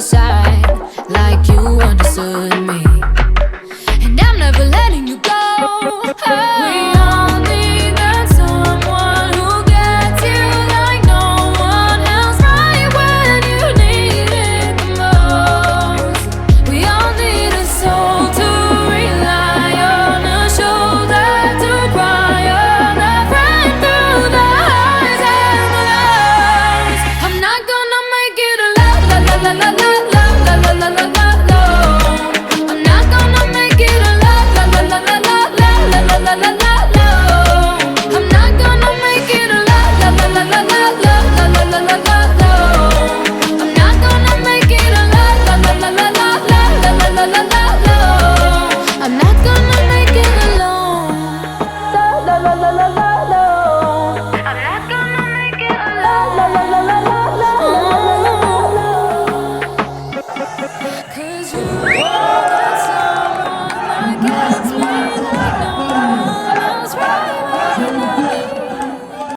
side, like you understood me. And I'm never letting you go. We all need that someone who gets you like no one else, right when you need it the most. We all need a soul to rely on, a shoulder to cry on, a friend through the highs and the lows. I'm not gonna make it a la la la la la la la la la la la la. I'm not gonna make it a la la la la la la la la la la la la. I'm not gonna make it a la la la la la la la la la la la la. I'm not gonna make it a la la la la la la la la la la la la. I'm not gonna make it alone. La la la la la la la. I'm not gonna make it alone. La la la la la la la la la la. 'Cause you